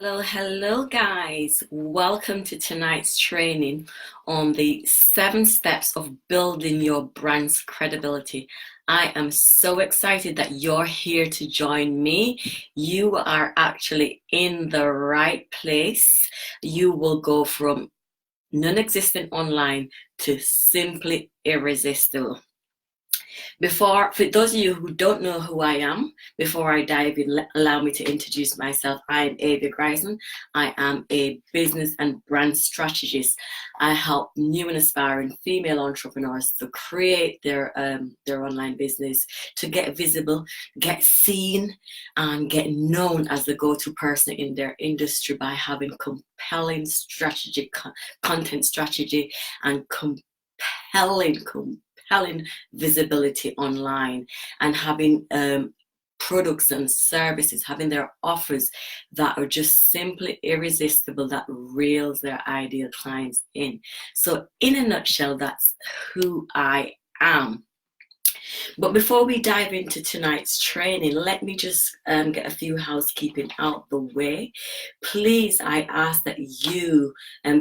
Hello guys. Welcome to tonight's training on the 7 steps of building your brand's credibility. I am so excited that you're here to join me. You are actually in the right place. You will go from non-existent online to simply irresistible. For those of you who don't know who I am, before I dive in, allow me to introduce myself. I am Avia Grierson. I am a business and brand strategist. I help new and aspiring female entrepreneurs to create their online business, to get visible, get seen, and get known as the go-to person in their industry by having compelling content strategy and compelling visibility online, and having products and services, having their offers that are just simply irresistible, that reels their ideal clients in. So in a nutshell, that's who I am. But before we dive into tonight's training, let me just get a few housekeeping out the way. Please, I ask that you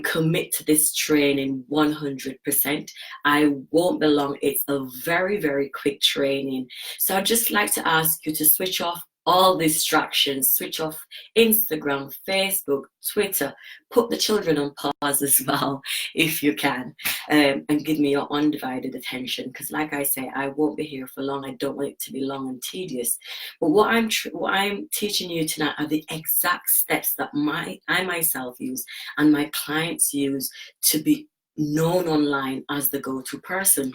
commit to this training 100%. I won't be long. It's a very, very quick training. So I'd just like to ask you to switch off all distractions, switch off Instagram, Facebook, Twitter, put the children on pause as well if you can, and give me your undivided attention, because like I say, I won't be here for long. I don't want it to be long and tedious. But what I'm teaching you tonight are the exact steps that I myself use and my clients use to be known online as the go-to person.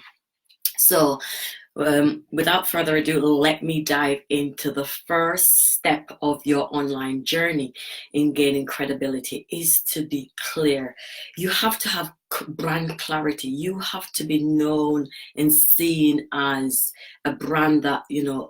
So without further ado, let me dive into the first step of your online journey in gaining credibility is to be clear. You have to have brand clarity. You have to be known and seen as a brand that,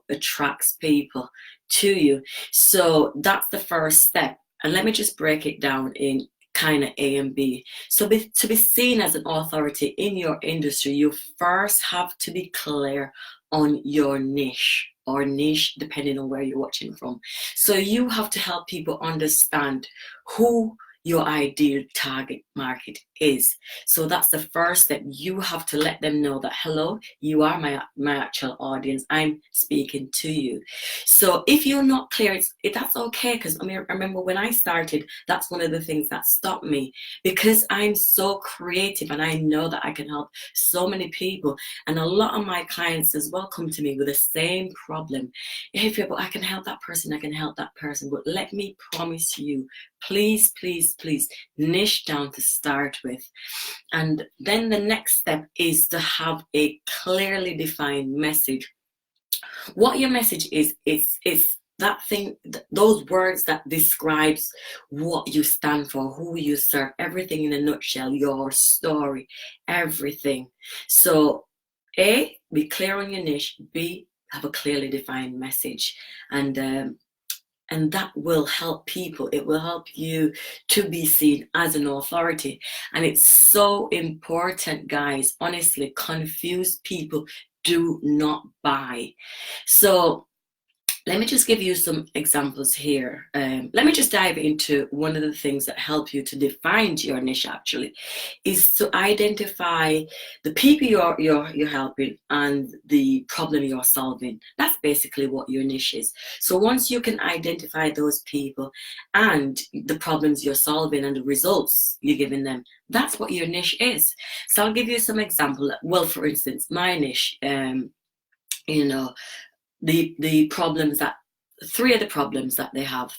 attracts people to you. So that's the first step. And let me just break it down in kind of A and B. So to be seen as an authority in your industry, you first have to be clear on your niche, or niche depending on where you're watching from. So you have to help people understand who your ideal target market is. So that's the first step. You have to let them know that, hello, you are my actual audience. I'm speaking to you. So if you're not clear, that's okay, because I remember when I started, that's one of the things that stopped me, because I'm so creative and I know that I can help so many people. And a lot of my clients as well come to me with the same problem. If I can help that person, I can help that person. But let me promise you, please, niche down to start with. And then the next step is to have a clearly defined message. What your message is that thing, those words that describes what you stand for, who you serve, everything in a nutshell, your story, everything. So A, be clear on your niche. B, have a clearly defined message. And that will help people. It will help you to be seen as an authority. And it's so important, guys. Honestly, confused people do not buy. So let me just give you some examples here. Let me just dive into one of the things that help you to define your niche, actually, is to identify the people you're helping and the problem you're solving. That's basically what your niche is. So once you can identify those people and the problems you're solving and the results you're giving them, that's what your niche is. So I'll give you some example. Well, for instance, my niche, the problems that three of the problems that they have,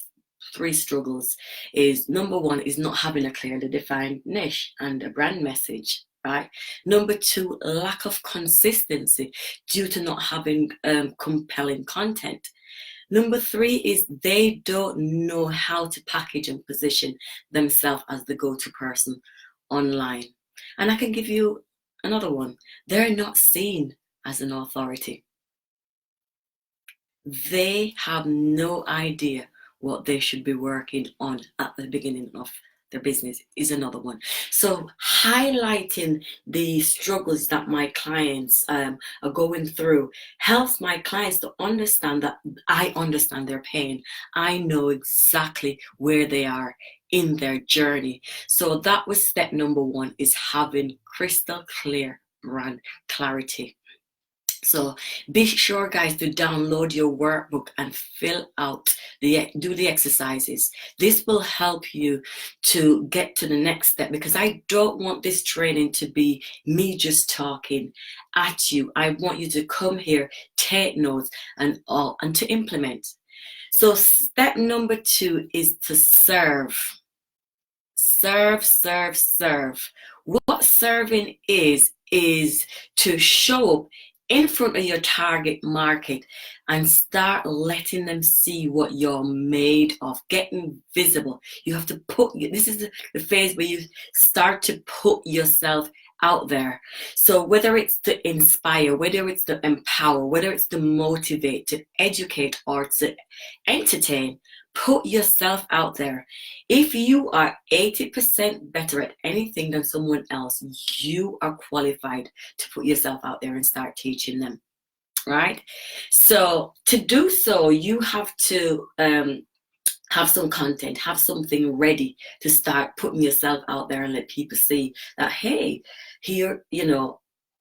three struggles, is number one is not having a clearly defined niche and a brand message, right? Number two, lack of consistency due to not having compelling content. Number three is they don't know how to package and position themselves as the go-to person online. And I can give you another one. They're not seen as an authority. They have no idea what they should be working on at the beginning of their business is another one. So highlighting the struggles that my clients are going through helps my clients to understand that I understand their pain. I know exactly where they are in their journey. So that was step number one, is having crystal clear brand clarity. So be sure, guys, to download your workbook and do the exercises. This will help you to get to the next step, because I don't want this training to be me just talking at you. I want you to come here, take notes, and to implement. So step number 2 is to serve. Serve, serve, serve. What serving is to show up in front of your target market and start letting them see what you're made of, getting visible. You have to this is the phase where you start to put yourself out there. So whether it's to inspire, whether it's to empower, whether it's to motivate, to educate, or to entertain, put yourself out there. If you are 80% better at anything than someone else, you are qualified to put yourself out there and start teaching them, right? So to do so, you have to have some content, have something ready to start putting yourself out there and let people see that, hey, here,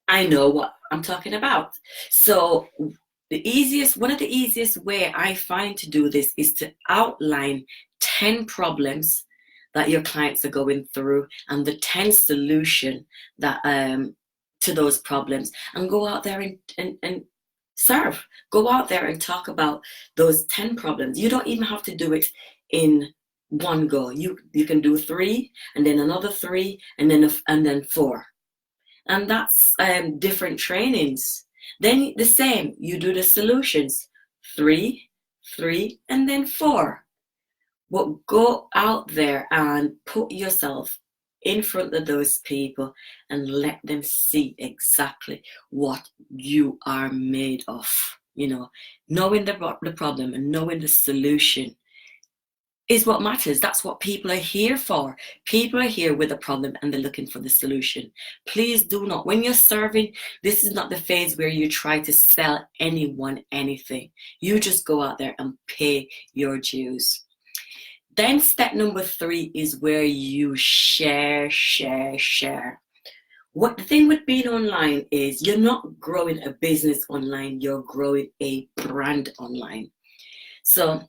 I know what I'm talking about. So one of the easiest way I find to do this is to outline 10 problems that your clients are going through and the 10 solution that to those problems, and go out there and serve. Go out there and talk about those 10 problems. You don't even have to do it in one go. You can do 3, and then another 3, and then 4. And that's different trainings. Then the same, you do the solutions, 3, and then 4. But go out there and put yourself in front of those people and let them see exactly what you are made of. Knowing the problem and knowing the solution is what matters. That's what people are here for. People are here with a problem and they're looking for the solution. Please do not, when you're serving, this is not the phase where you try to sell anyone anything. You just go out there and pay your dues. Then step number 3 is where you share. What the thing with being online is you're not growing a business online, you're growing a brand online. So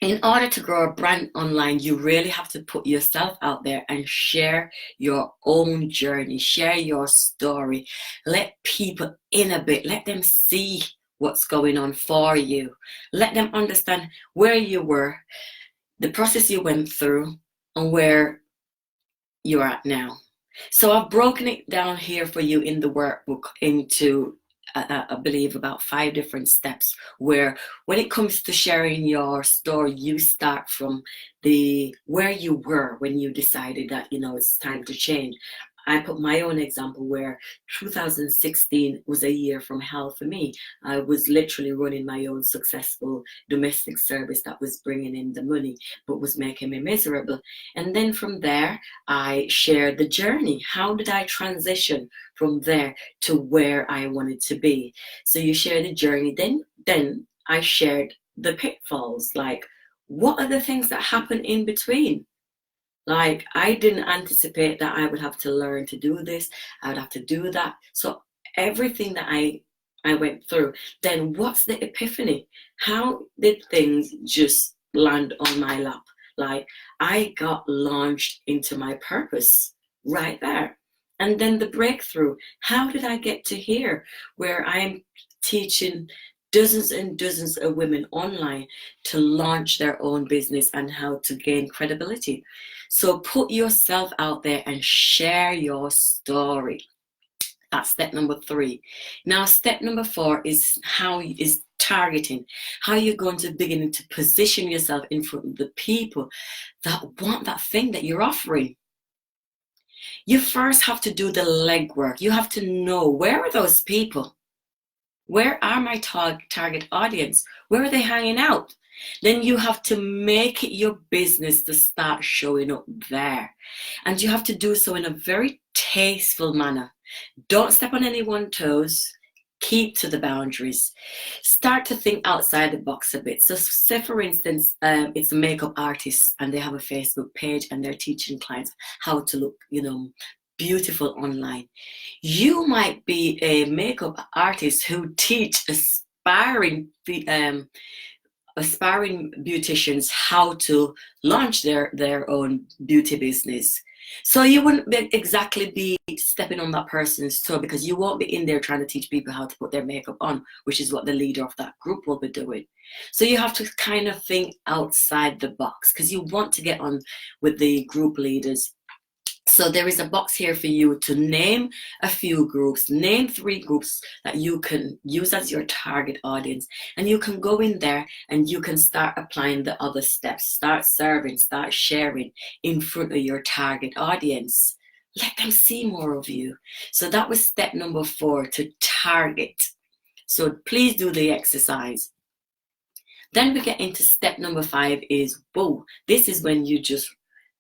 in order to grow a brand online, you really have to put yourself out there and share your own journey, share your story. Let people in a bit, let them see what's going on for you. Let them understand where you were, the process you went through, and where you're at now. So I've broken it down here for you in the workbook into I believe about 5 different steps, where when it comes to sharing your story, you start from where you were when you decided that it's time to change. I put my own example where 2016 was a year from hell for me. I was literally running my own successful domestic service that was bringing in the money, but was making me miserable. And then from there, I shared the journey. How did I transition from there to where I wanted to be? So you share the journey. Then I shared the pitfalls, like what are the things that happen in between? Like, I didn't anticipate that I would have to learn to do this. I would have to do that. So everything that I went through, then what's the epiphany? How did things just land on my lap? Like, I got launched into my purpose right there. And then the breakthrough. How did I get to here where I'm teaching dozens and dozens of women online to launch their own business and how to gain credibility? So put yourself out there and share your story. That's step number 3. Now, step number 4 is targeting. How you're going to begin to position yourself in front of the people that want that thing that you're offering. You first have to do the legwork. You have to know, where are those people? Where are my target audience? Where are they hanging out? then you have to make it your business to start showing up there. And you have to do so in a very tasteful manner. Don't step on anyone's toes. Keep to the boundaries. Start to think outside the box a bit. So say for instance, it's a makeup artist and they have a Facebook page and they're teaching clients how to look, beautiful online. You might be a makeup artist who teach aspiring beauticians how to launch their own beauty business. So you wouldn't exactly be stepping on that person's toe, because you won't be in there trying to teach people how to put their makeup on, which is what the leader of that group will be doing. So you have to kind of think outside the box, because you want to get on with the group leaders. So there is a box here for you to name a few groups, name 3 groups that you can use as your target audience. And you can go in there and you can start applying the other steps, start serving, start sharing in front of your target audience. Let them see more of you. So that was step number 4, to target. So please do the exercise. Then we get into step number 5 is, whoa, this is when you just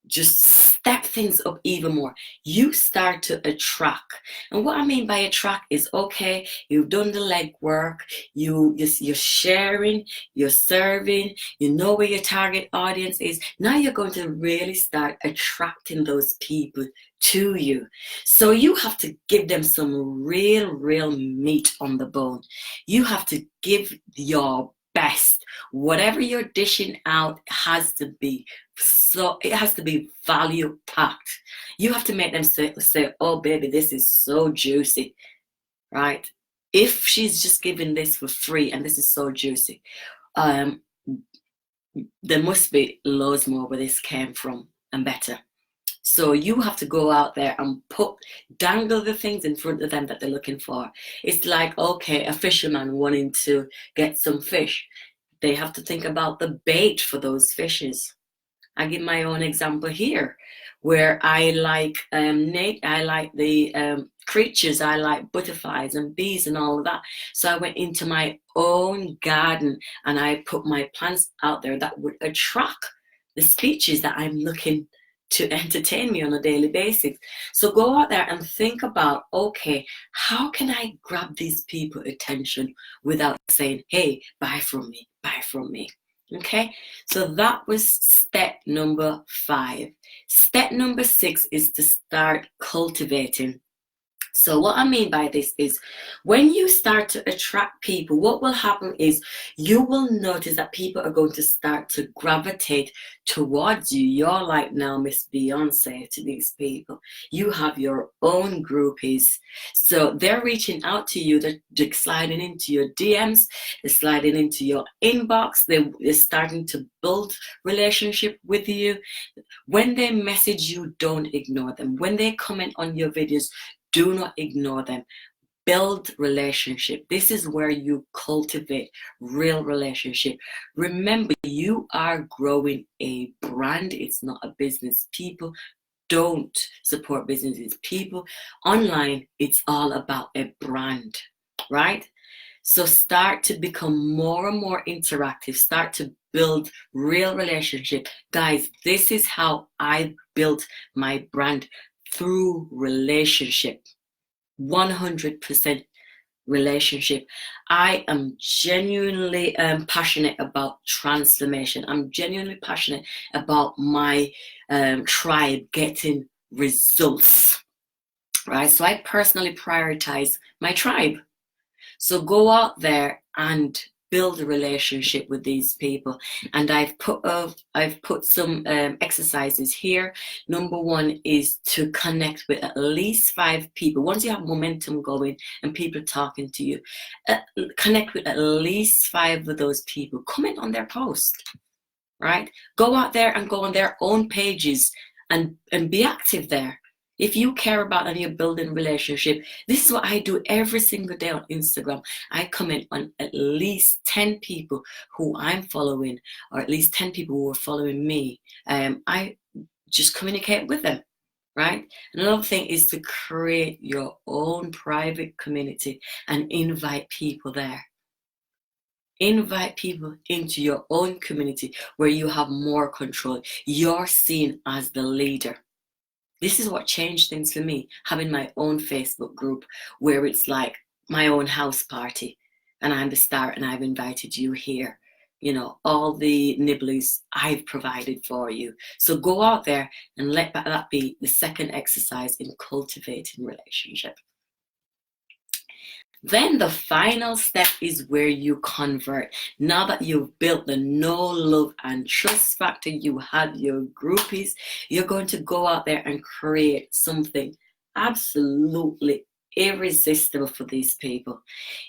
step things up even more. You start to attract. And what I mean by attract is, okay, you've done the legwork, you're sharing, you're serving, you know where your target audience is. Now you're going to really start attracting those people to you. So you have to give them some real meat on the bone. You have to give your best. Whatever you're dishing out has to be value packed. You have to make them say, oh baby, this is so juicy, right? If she's just giving this for free and this is so juicy, there must be loads more where this came from and better. So you have to go out there and dangle the things in front of them that they're looking for. It's like, okay, a fisherman wanting to get some fish. They have to think about the bait for those fishes. I give my own example here, where I like the creatures. I like butterflies and bees and all of that. So I went into my own garden and I put my plants out there that would attract the species that I'm looking to entertain me on a daily basis. So go out there and think about, okay, how can I grab these people's attention without saying, hey, buy from me, buy from me. Okay, so that was step number 5. Step number 6 is to start cultivating. So what I mean by this is, when you start to attract people, what will happen is you will notice that people are going to start to gravitate towards you. You're like now Miss Beyonce to these people. You have your own groupies. So they're reaching out to you. They're sliding into your DMs. They're sliding into your inbox. They're starting to build relationship with you. When they message you, don't ignore them. When they comment on your videos, do not ignore them. Build relationship. This is where you cultivate real relationship. Remember, you are growing a brand. It's not a business. People don't support businesses. People online, it's all about a brand, right? So start to become more and more interactive. Start to build real relationship. Guys, this is how I built my brand, through relationship. 100% relationship. I am genuinely passionate about transformation. I'm genuinely passionate about my tribe getting results, right? So I personally prioritize my tribe. So go out there and build a relationship with these people. And I've put some exercises here. Number 1 is to connect with at least 5 people. Once you have momentum going and people talking to you, connect with at least 5 of those people. Comment on their post, right? Go out there and go on their own pages and be active there. If you care about and you're building relationship, this is what I do every single day on Instagram. I comment on at least 10 people who I'm following, or at least 10 people who are following me. I just communicate with them, right? Another thing is to create your own private community and invite people there. Invite people into your own community where you have more control. You're seen as the leader. This is what changed things for me, having my own Facebook group where it's like my own house party, and I'm the star and I've invited you here. You know, all the nibblies I've provided for you. So go out there and let that be the second exercise in cultivating relationship. Then the final step is where you convert. Now that you've built the know, love, and trust factor, you have your groupies, you're going to go out there and create something absolutely irresistible for these people.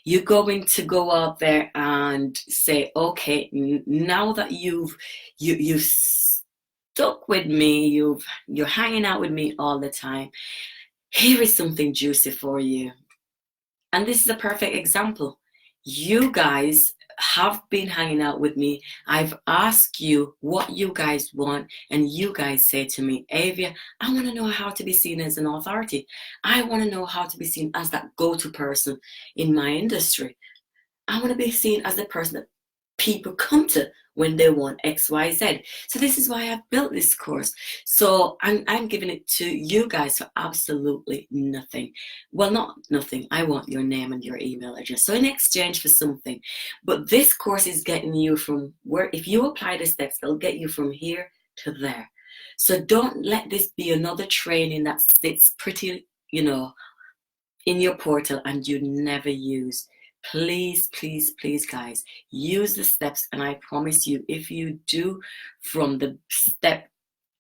You're going to go out there and say, okay, now that you've stuck with me, you're hanging out with me all the time, here is something juicy for you. And this is a perfect example. You guys have been hanging out with me. I've asked you what you guys want, and you guys say to me, Avia, I want to know how to be seen as an authority. I want to know how to be seen as that go-to person in my industry. I want to be seen as the person that people come to when they want XYZ. So this is why I've built this course. So I'm giving it to you guys for absolutely nothing. Well, not nothing. I want your name and your email address. So in exchange for something. But this course is getting you from where, if you apply the steps, it'll get you from here to there. So don't let this be another training that sits pretty, you know, in your portal and you never use. Please, please, please, guys, use the steps, and I promise you, if you do from the step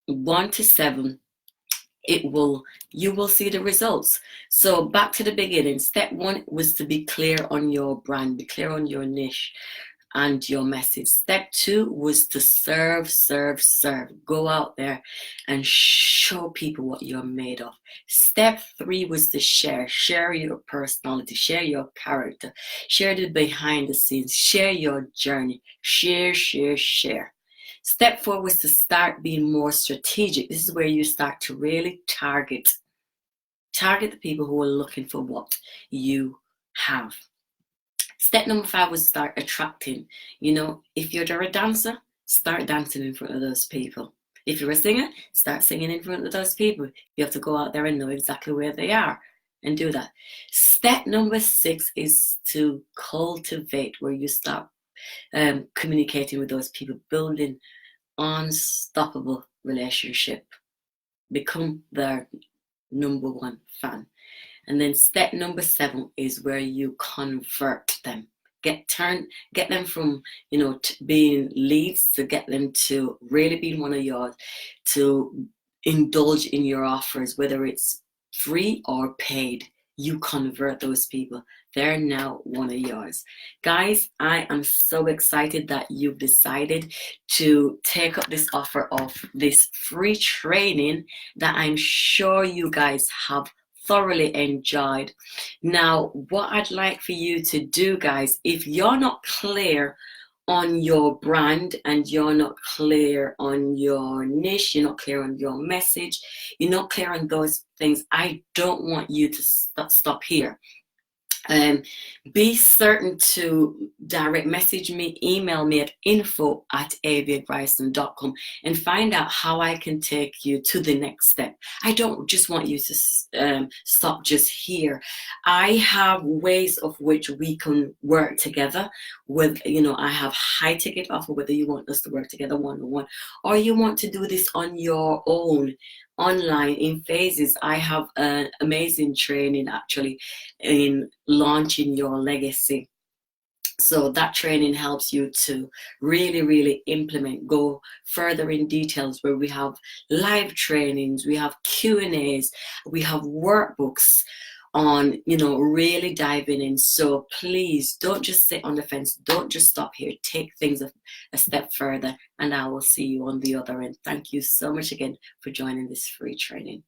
1 to 7, you will see the results. So back to the beginning. Step 1 was to be clear on your brand, be clear on your niche and your message. Step 2 was to serve. Go out there and show people what you're made of. Step 3 was to share your personality, share your character, share the behind the scenes, share your journey, share. Step 4 was to start being more strategic. This is where you start to really target the people who are looking for what you have. Step number 5 was start attracting. You know, if you're a dancer, start dancing in front of those people. If you're a singer, start singing in front of those people. You have to go out there and know exactly where they are and do that. Step number 6 is to cultivate, where you start communicating with those people, building unstoppable relationship. Become their number 1 fan. And then step number 7 is where you convert them. Get them from, you know, being leads to get them to really being one of yours, to indulge in your offers, whether it's free or paid. You convert those people. They're now one of yours. Guys, I am so excited that you've decided to take up this offer of this free training that I'm sure you guys have thoroughly enjoyed. Now, what I'd like for you to do, guys, if you're not clear on your brand and you're not clear on your niche, you're not clear on your message, you're not clear on those things, I don't want you to stop here. Be certain to direct message me, email me at info@aviagrierson.com and find out how I can take you to the next step. I don't just want you to stop just here. I have ways of which we can work together with, you know, I have high ticket offer, whether you want us to work together one-on-one or you want to do this on your own, online in phases. I have an amazing training actually in launching your legacy. So that training helps you to really implement, go further in details, where we have live trainings, we have Q&As, we have workbooks on, you know, really diving in. So please don't just sit on the fence. Don't just stop here. Take things a step further, and I will see you on the other end. Thank you so much again for joining this free training.